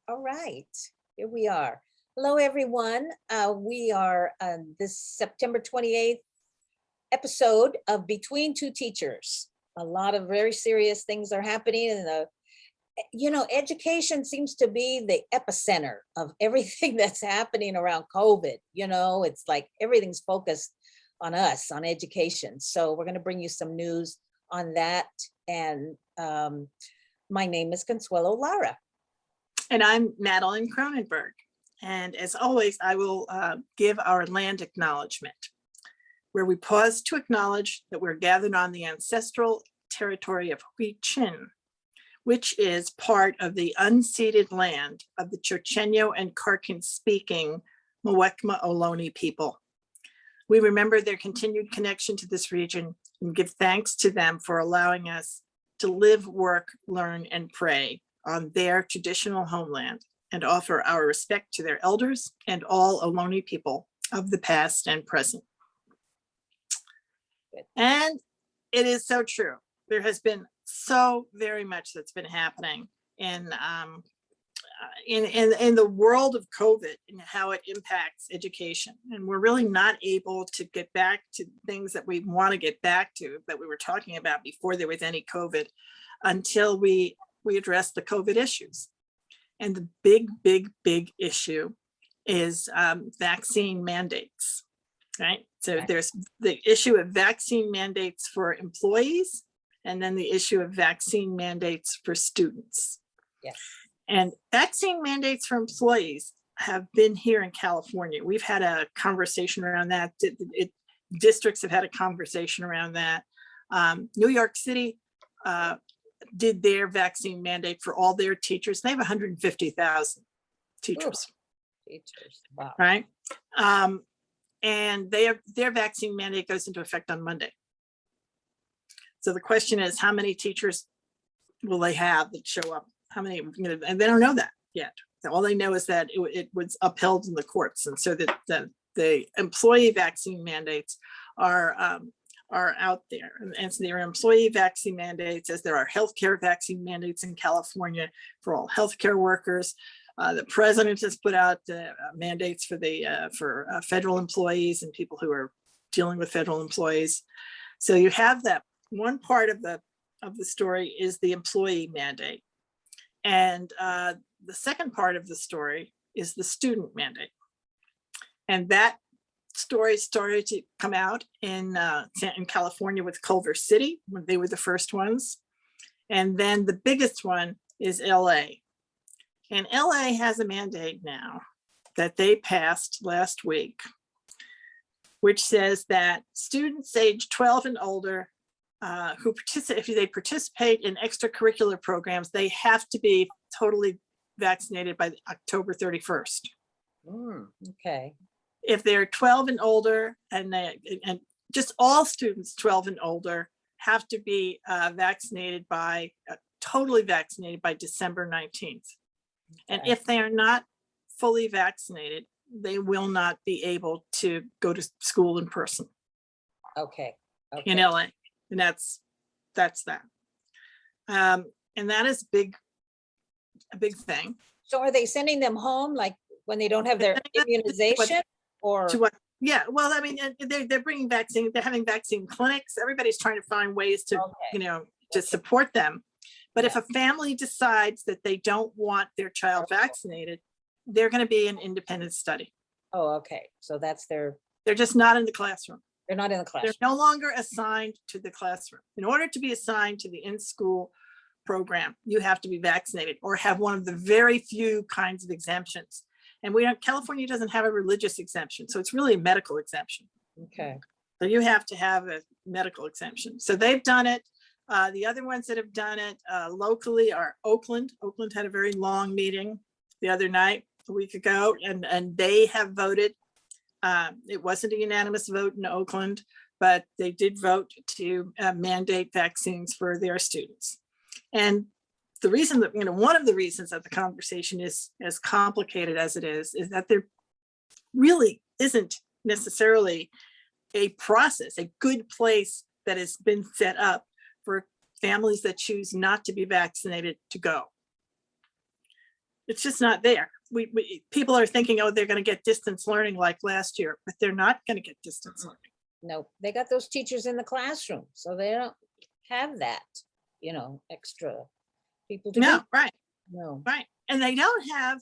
All right, here we are. Hello, everyone. We are on this September 28th episode of Between Two Teachers. A lot of very serious things are happening, and education seems to be the epicenter of everything that's happening around COVID. It's like everything's focused on us, on education. So we're going to bring you some news on that. And my name is Consuelo Lara. And I'm Madeline Cronenberg. And as always, I will give our land acknowledgement, where we pause to acknowledge that we're gathered on the ancestral territory of Hui Chin, which is part of the unceded land of the Chochenyo and Karkin-speaking Muwekma Ohlone people. We remember their continued connection to this region and give thanks to them for allowing us to live, work, learn, and pray on their traditional homeland, and offer our respect to their elders and all Ohlone people of the past and present. And it is so true. There has been so very much that's been happening in the world of COVID and how it impacts education. And we're really not able to get back to things that we want to get back to, that we were talking about before there was any COVID, until we address the COVID issues. And the big issue is vaccine mandates, right? So there's the issue of vaccine mandates for employees, and then the issue of vaccine mandates for students. Yes. And vaccine mandates for employees have been here in California. We've had a conversation around that. Districts have had a conversation around that. New York City did their vaccine mandate for all their teachers. They have 150,000 teachers. Wow. Right? And their vaccine mandate goes into effect on Monday. So the question is, how many teachers will they have that show up? How many? And they don't know that yet. All they know is that it was upheld in the courts, and so that the employee vaccine mandates are out there. And so there are employee vaccine mandates, as there are healthcare vaccine mandates in California for all healthcare workers. The president has put out mandates for federal employees and people who are dealing with federal employees. So you have that. One part of the story is the employee mandate. And the second part of the story is the student mandate. And that story started to come out in California with Culver City, when they were the first ones. And then the biggest one is LA. And LA has a mandate now that they passed last week, which says that students age 12 and older who participate, if they participate in extracurricular programs, they have to be totally vaccinated by October 31st. Okay. If they're 12 and older, and just all students 12 and older have to be totally vaccinated by December 19th. Okay. And if they are not fully vaccinated, they will not be able to go to school in person. Okay. In LA. And that's that. And that is a big thing. So are they sending them home, like when they don't have their immunization? Or to what? Yeah, well, I mean, they're bringing vaccine. They're having vaccine clinics. Everybody's trying to find ways to, to support them. But if a family decides that they don't want their child vaccinated, they're going to be an independent study. Oh, okay. So they're just not in the classroom. They're not in the classroom. They're no longer assigned to the classroom. In order to be assigned to the in-school program, you have to be vaccinated or have one of the very few kinds of exemptions. And California doesn't have a religious exemption. So it's really a medical exemption. Okay. So you have to have a medical exemption. So they've done it. The other ones that have done it locally are Oakland. Oakland had a very long meeting the other night, a week ago, and they have voted. It wasn't a unanimous vote in Oakland, but they did vote to mandate vaccines for their students. And the reason that, one of the reasons that the conversation is as complicated as it is that there really isn't necessarily a process, a good place that has been set up for families that choose not to be vaccinated to go. It's just not there. People are thinking, oh, they're going to get distance learning like last year, but they're not going to get distance learning. No, they got those teachers in the classroom, so they don't have that, extra people to No, do. right, No. right. And they don't have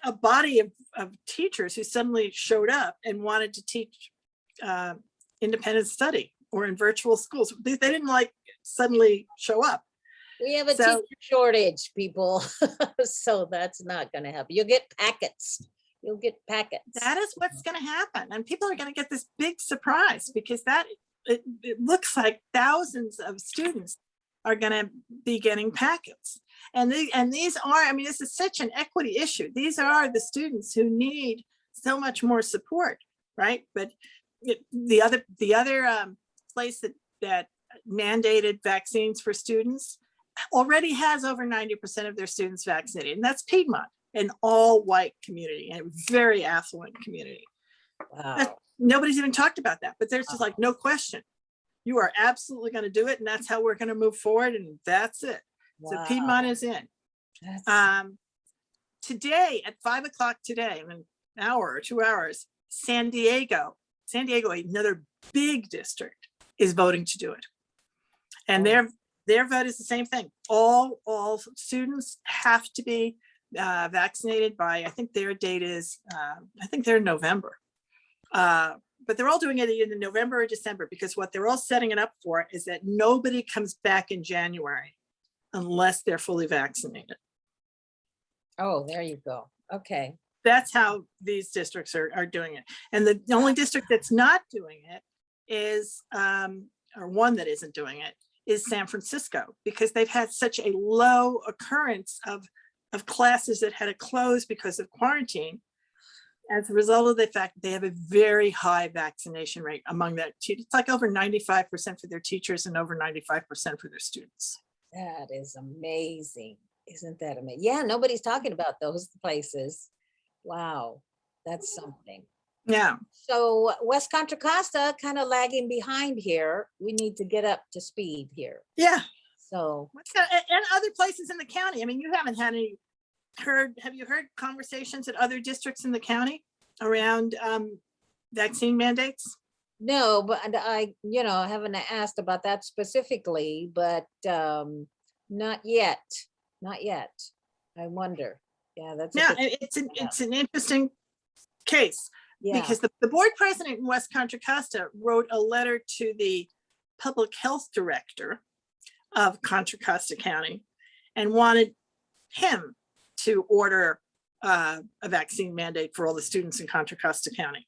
a body of teachers who suddenly showed up and wanted to teach independent study or in virtual schools. They didn't like suddenly show up. We have a So- teacher shortage, people. So that's not gonna happen. You'll get packets. You'll get packets. That is what's going to happen. And people are going to get this big surprise because it looks like thousands of students are going to be getting packets. And these are, I mean, this is such an equity issue. These are the students who need so much more support, right? But the other place that mandated vaccines for students already has over 90% of their students vaccinated, and that's Piedmont, an all-white community and a very affluent community. Wow. Nobody's even talked about that, but there's just like no question. You are absolutely going to do it, and that's how we're going to move forward, and that's it. So Wow. Piedmont is in. That's- Today at 5 o'clock today, in an hour or 2 hours, San Diego, another big district, is voting to do it. And Oh. their vote is the same thing. All students have to be vaccinated by, I think their date is, I think they're in November. But they're all doing it in November or December, because what they're all setting it up for is that nobody comes back in January unless they're fully vaccinated. Oh, there you go. Okay. That's how these districts are doing it. And the only district that's not doing it is, or one that isn't doing it, is San Francisco, because they've had such a low occurrence of classes that had to close because of quarantine. As a result of the fact they have a very high vaccination rate among that. It's like over 95% for their teachers and over 95% for their students. That is amazing. Isn't that amazing? Yeah, nobody's talking about those places. Wow, that's something. Yeah. So West Contra Costa kind of lagging behind here. We need to get up to speed here. Yeah. So And other places in the county. I mean, you haven't had have you heard conversations at other districts in the county around vaccine mandates? no, but I haven't asked about that specifically, but not yet. Not yet. I wonder. Yeah, that's a Yeah, good- it's an interesting case. yeah. Because the board president in West Contra Costa wrote a letter to the public health director of Contra Costa County and wanted him to order a vaccine mandate for all the students in Contra Costa County.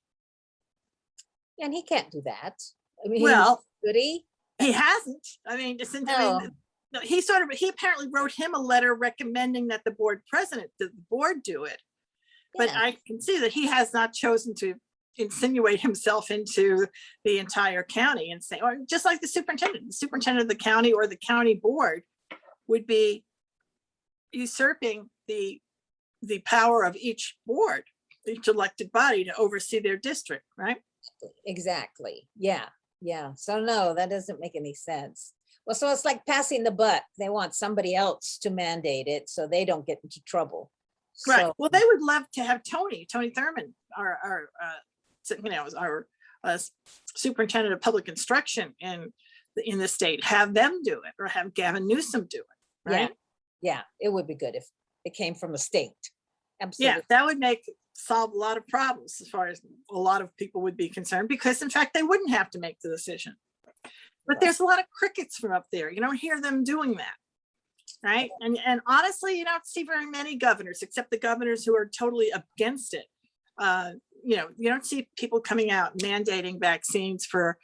And he can't do that. I mean, Well, could he? he hasn't. I mean, no, he apparently wrote him a letter recommending that the board do it. But Yeah. I can see that he has not chosen to insinuate himself into the entire county and say, or just like the superintendent of the county or the county board would be usurping the power of each board, each elected body to oversee their district, right? Exactly. Yeah. Yeah. So no, that doesn't make any sense. Well, so it's like passing the buck. They want somebody else to mandate it so they don't get into trouble. Right. So, Well, they would love to have Tony Thurman, our superintendent of public instruction in the state, have them do it, or have Gavin Newsom do it. Right. yeah, it would be good if it came from a state. Yeah, Absolutely. that would solve a lot of problems as far as a lot of people would be concerned, because in fact, they wouldn't have to make the decision. But Right. there's a lot of crickets from up there. You don't hear them doing that. Right. And honestly, you don't see very many governors, except the governors who are totally against it. You don't see people coming out mandating vaccines for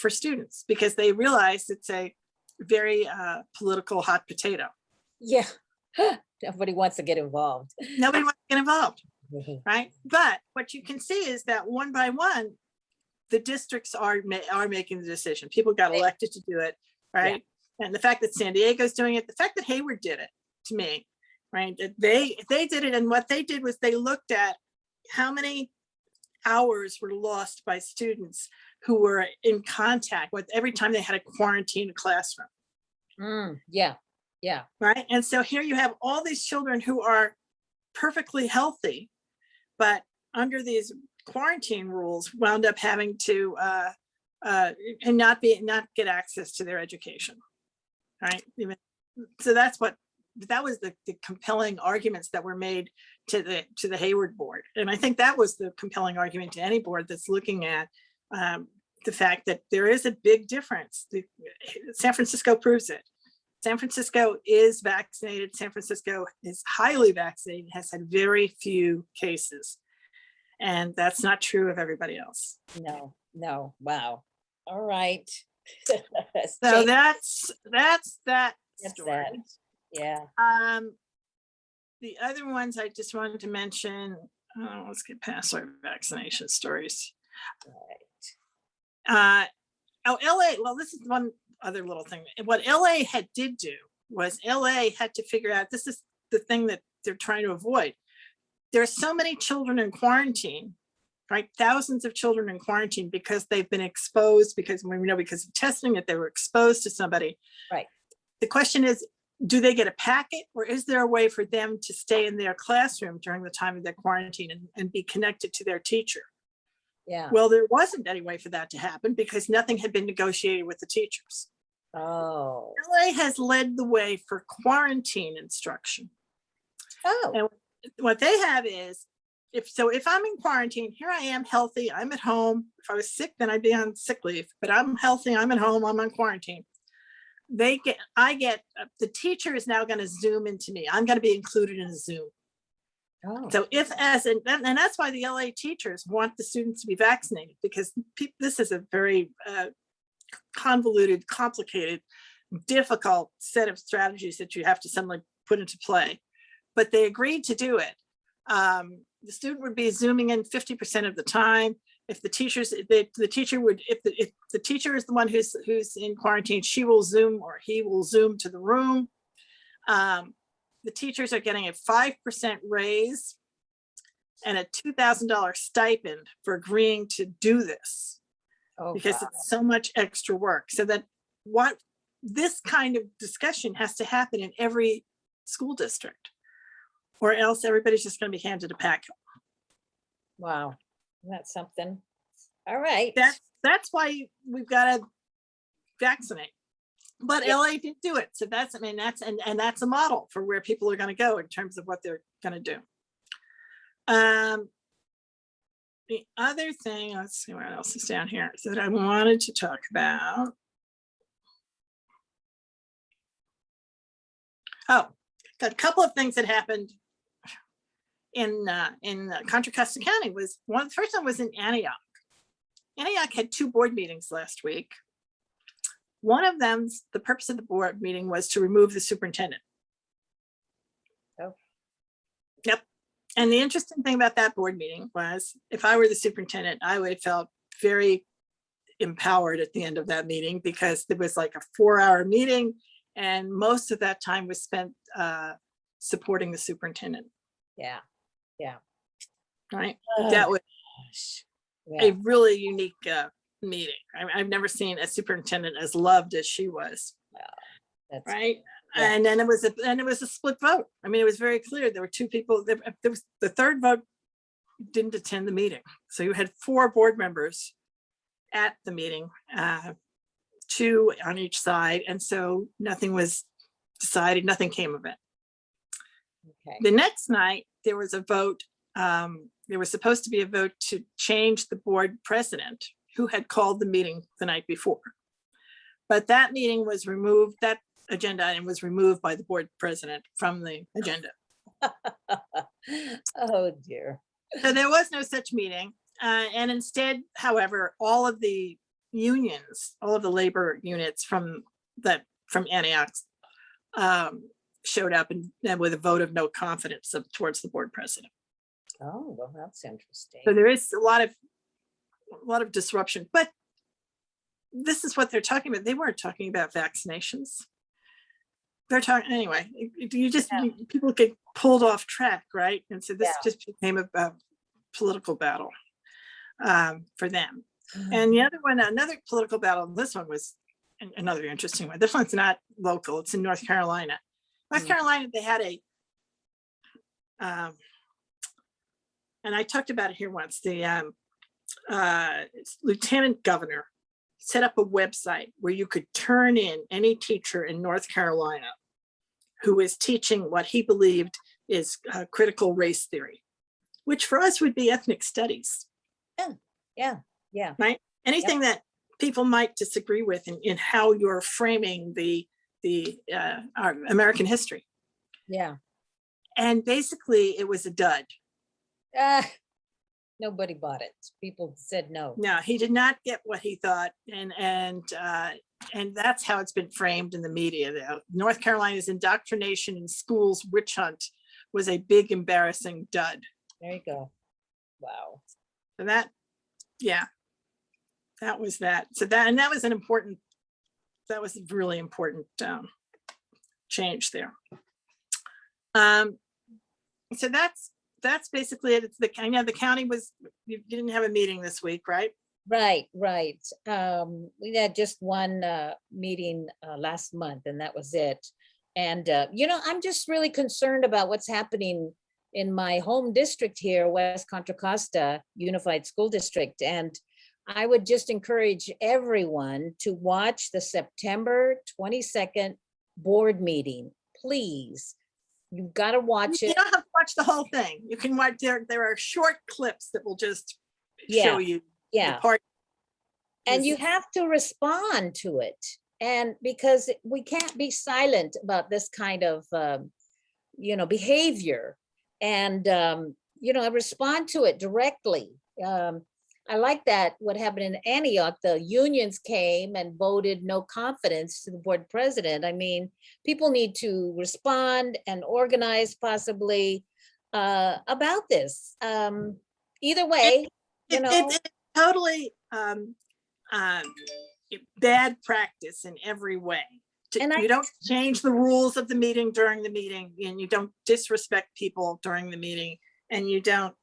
students, because they realize it's a very political hot potato. Yeah. Nobody wants to get involved. Nobody wants to get involved. Right. But what you can see is that one by one, the districts are making the decision. People got elected to do it. Right. And the fact that San Diego's doing it, the fact that Hayward did it, to me, right? That they did it. And what they did was they looked at how many hours were lost by students who were in contact with every time they had to quarantine a classroom. Yeah. Yeah. Right. And so here you have all these children who are perfectly healthy, but under these quarantine rules wound up having to and not get access to their education, right? So that was the compelling arguments that were made to the Hayward board. And I think that was the compelling argument to any board that's looking at the fact that there is a big difference. San Francisco proves it. San Francisco is vaccinated. San Francisco is highly vaccinated, has had very few cases. And that's not true of everybody else. No. Wow. All right. So that's that That's story. that. Yeah. The other ones I just wanted to mention, let's get past our vaccination stories. Right. LA, well, this is one other little thing. What LA did do was LA had to figure out, this is the thing that they're trying to avoid. There are so many children in quarantine, right? Thousands of children in quarantine because they've been exposed, because we know because of testing that they were exposed to somebody. Right. The question is, do they get a packet, or is there a way for them to stay in their classroom during the time of their quarantine and be connected to their teacher? Yeah. Well, there wasn't any way for that to happen because nothing had been negotiated with the teachers. Oh. LA has led the way for quarantine instruction. Oh. And what they have is, if I'm in quarantine, here I am healthy, I'm at home. If I was sick, then I'd be on sick leave, but I'm healthy, I'm at home, I'm on quarantine. The teacher is now going to Zoom into me. I'm going to be included in a Zoom. Oh. So and that's why the LA teachers want the students to be vaccinated, because this is a very convoluted, complicated, difficult set of strategies that you have to suddenly put into play. But they agreed to do it. The student would be Zooming in 50% of the time. If the teacher is the one who's in quarantine, she will Zoom or he will Zoom to the room. The teachers are getting a 5% raise and a $2,000 stipend for agreeing to do this, because it's so much extra work. So that this kind of discussion has to happen in every school district, or else everybody's just going to be handed a packet. Wow. That's something. All right. That's why we've got to vaccinate. But LA didn't do it. So that's a model for where people are going to go in terms of what they're going to do. The other thing, let's see what else is down here, that I wanted to talk about. Oh, a couple of things that happened in Contra Costa County. The first one was in Antioch. Antioch had 2 board meetings last week. One of them, the purpose of the board meeting was to remove the superintendent. Oh. Yep. And the interesting thing about that board meeting was, if I were the superintendent, I would have felt very empowered at the end of that meeting, because it was like a 4-hour meeting and most of that time was spent supporting the superintendent. Yeah. Right. That was a really unique meeting. I've never seen a superintendent as loved as she was. That's right. Yeah. And then it was a split vote. I mean, it was very clear. There were 2 people. There was the third vote didn't attend the meeting. So you had 4 board members at the meeting, 2 on each side. And so nothing was decided. Nothing came of it. Okay. The next night, there was a vote. There was supposed to be a vote to change the board president, who had called the meeting the night before. But that meeting was removed, that agenda item was removed by the board president from the agenda. Oh dear. So there was no such meeting. And instead, however, all of the unions, all of the labor units from Antioch showed up and with a vote of no confidence towards the board president. Oh, well, that's interesting. So there is a lot of disruption, but this is what they're talking about. They weren't talking about vaccinations. They're talking anyway. People get pulled off track, right? And so this just became a political battle for them. And the other one, another political battle. This one was another interesting one. This one's not local. It's in North Carolina. North Carolina, they had and I talked about it here once, the lieutenant governor set up a website where you could turn in any teacher in North Carolina who is teaching what he believed is critical race theory, which for us would be ethnic studies. Yeah. Right? Anything that people might disagree with in how you're framing our American history. Yeah. And basically it was a dud. Nobody bought it. People said no. No, he did not get what he thought. And that's how it's been framed in the media. North Carolina's indoctrination in schools witch hunt was a big, embarrassing dud. There you go. Wow. So that was that. So that was a really important change there. So that's basically it. I know the county you didn't have a meeting this week, right? Right. We had just one meeting last month, and that was it. And I'm just really concerned about what's happening in my home district here, West Contra Costa Unified School District. And I would just encourage everyone to watch the September 22nd board meeting, please. You've got to watch it. You don't have to watch the whole thing. You can watch, there are short clips that will just show you the part. And you have to respond to it. And because we can't be silent about this kind of, behavior, and, respond to it directly. I like that what happened in Antioch, the unions came and voted no confidence to the board president. I mean, people need to respond and organize possibly about this. Either way, it's totally bad practice in every way. You don't change the rules of the meeting during the meeting, and you don't disrespect people during the meeting, and you don't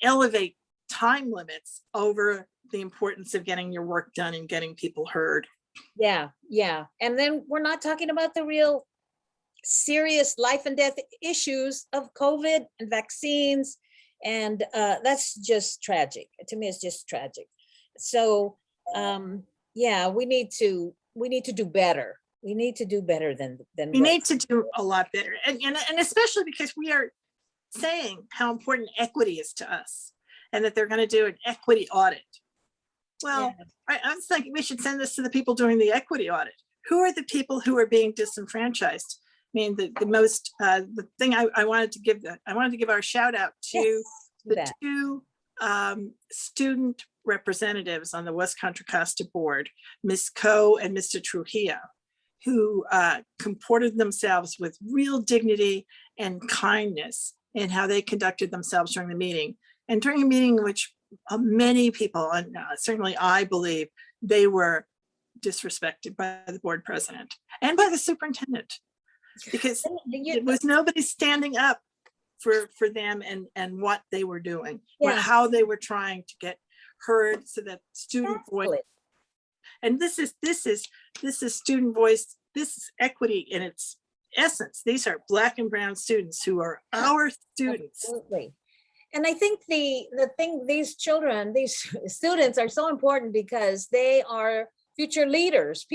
elevate time limits over the importance of getting your work done and getting people heard. Yeah. And then we're not talking about the real serious life and death issues of COVID and vaccines. And that's just tragic. To me, it's just tragic. So we need to do better. We need to do better than we need to do a lot better. And especially because we are saying how important equity is to us, and that they're going to do an equity audit. Well, I was thinking we should send this to the people doing the equity audit. Who are the people who are being disenfranchised? I mean, the thing I wanted to give our shout out to the two student representatives on the West Contra Costa board, Ms. Coe and Mr. Trujillo, who comported themselves with real dignity and kindness in how they conducted themselves during the meeting. And during a meeting in which many people, and certainly I believe, they were disrespected by the board president and by the superintendent, because it was nobody standing up for them and what they were doing, or how they were trying to get heard, so that student voice. And this is student voice. This is equity in its essence. These are Black and brown students who are our students. Absolutely. And I think the thing, these students are so important because they are future leaders.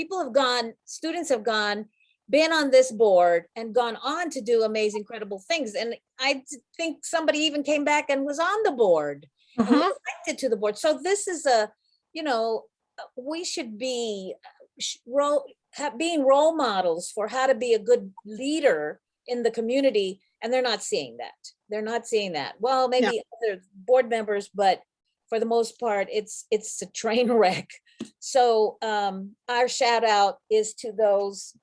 Students have been on this board and gone on to do amazing, incredible things. And I think somebody even came back and was on the board, and was elected to the board. So this is we should be being role models for how to be a good leader in the community. And they're not seeing that. Well, maybe other board members, but for the most part, it's a train wreck. So our shout out is to those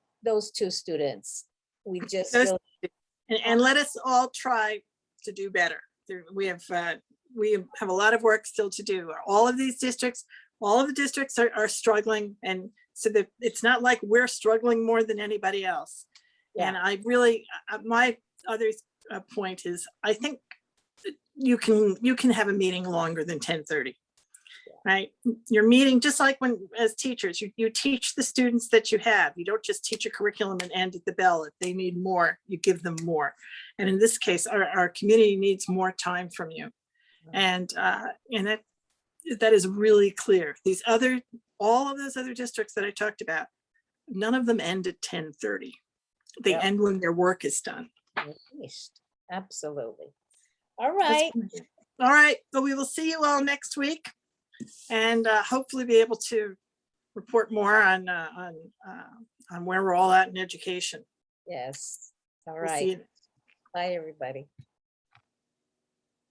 two students. We just and let us all try to do better. We have a lot of work still to do. All of the districts are struggling, and so that it's not like we're struggling more than anybody else. And I really, my other point is, I think you can have a meeting longer than 10:30. right? You're meeting just like when, as teachers, you teach the students that you have. You don't just teach a curriculum and end at the bell. If they need more, you give them more. And in this case, our community needs more time from you. And that is really clear. All of those other districts that I talked about, none of them end at 10:30. They Yep. end when their work is done. At least. Absolutely. All That's right. pretty good. All right, well, we will see you all next week, and hopefully be able to report more on where we're all at in education. Yes. All We'll see right. you. Bye, everybody.